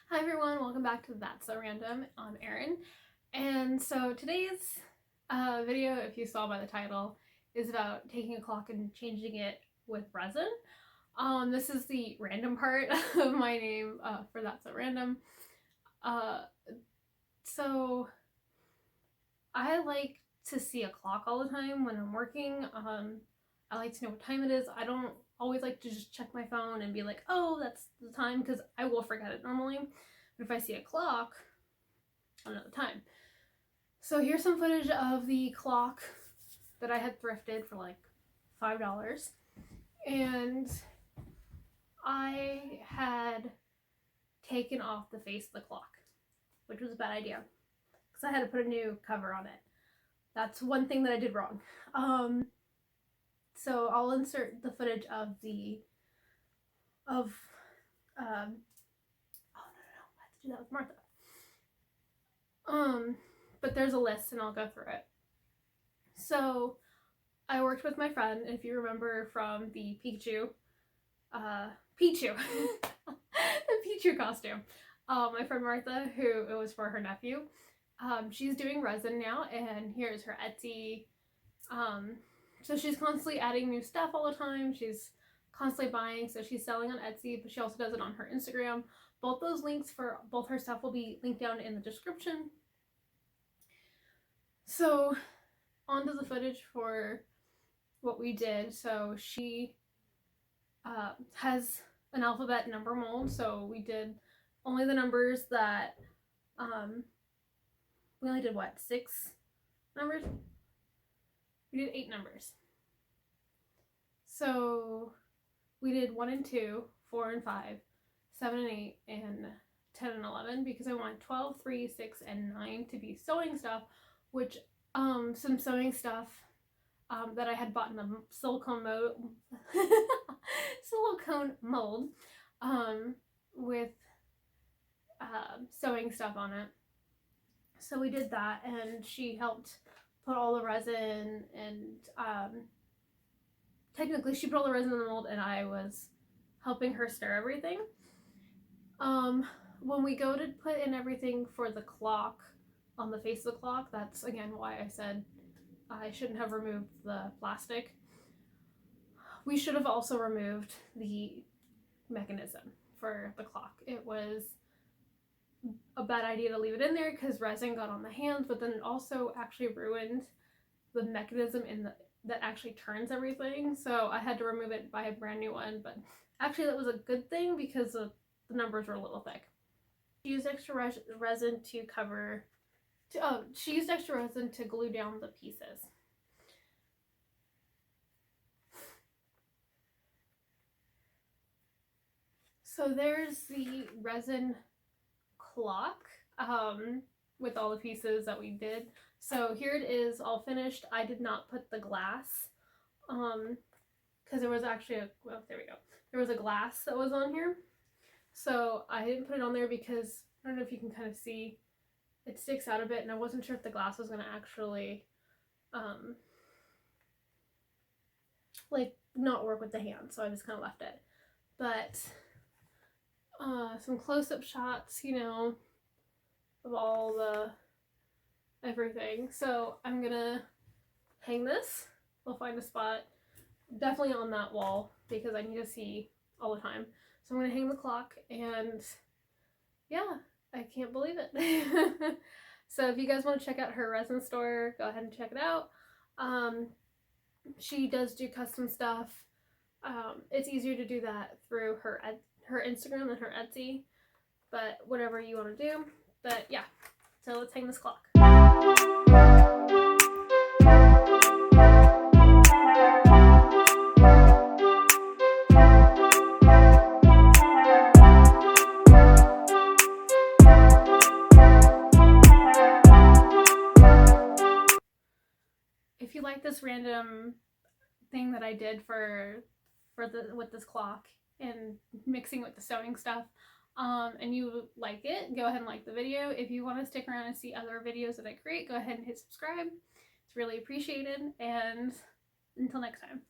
Hi everyone, welcome back to That's So Random. I'm Erin, and so today's video, if you saw by the title, is about taking a clock and changing it with resin. This is the random part of my name for That's So Random. So I like to see a clock all the time when I'm working. I like to know what time it is. I don't always like to just check my phone and be like, oh, that's the time, because I will forget it normally. But if I see a clock, I'll know the time. So here's some footage of the clock that I had thrifted for like $5. And I had taken off the face of the clock, which was a bad idea because I had to put a new cover on it. That's one thing that I did wrong. So I'll insert the footage of I have to do that with Martha. But there's a list and I'll go through it. So I worked with my friend, if you remember from the Pichu, the Pichu costume. My friend Martha, who it was for her nephew. She's doing resin now, and here's her Etsy. So she's constantly adding new stuff all the time. She's constantly buying, so she's selling on Etsy, but she also does it on her Instagram. Both those links for both her stuff will be linked down in the description. So onto the footage for what we did. So she has an alphabet number mold, so we did only the numbers that we only did 6 numbers? We did 8 numbers. So we did 1 and 2, 4 and 5, 7 and 8, and 10 and 11 because I wanted 12, 3, 6, and 9 to be sewing stuff, which some sewing stuff that I had bought in the silicone mold with sewing stuff on it. So we did that, and she helped put all the resin, and technically she put all the resin in the mold and I was helping her stir everything. When we go to put in everything for the clock on the face of the clock, that's again why I said I shouldn't have removed the plastic. We should have also removed the mechanism for the clock. It was a bad idea to leave it in there because resin got on the hands, but then it also actually ruined the mechanism that actually turns everything. So I had to remove it, buy a brand new one, but actually that was a good thing because the numbers were a little thick. She used extra resin to cover. She used extra resin to glue down the pieces. So there's the resin clock with all the pieces that we did. So here it is all finished. I did not put the glass because there was actually there was a glass that was on here, so I didn't put it on there because I don't know if you can kind of see it sticks out a bit, and I wasn't sure if the glass was going to actually like not work with the hand, so I just kind of left it. But some close-up shots, you know, of all the everything. So I'm gonna hang this. We'll find a spot definitely on that wall because I need to see all the time. So I'm gonna hang the clock, and yeah, I can't believe it. So if you guys want to check out her resin store, go ahead and check it out. She does do custom stuff. It's easier to do that through her Instagram than her Etsy, but whatever you want to do. But yeah, so let's hang this clock. If you like this random thing that I did with this clock and mixing with the sewing stuff, and you like it, go ahead and like the video. If you want to stick around and see other videos that I create, go ahead and hit subscribe. It's really appreciated, and until next time.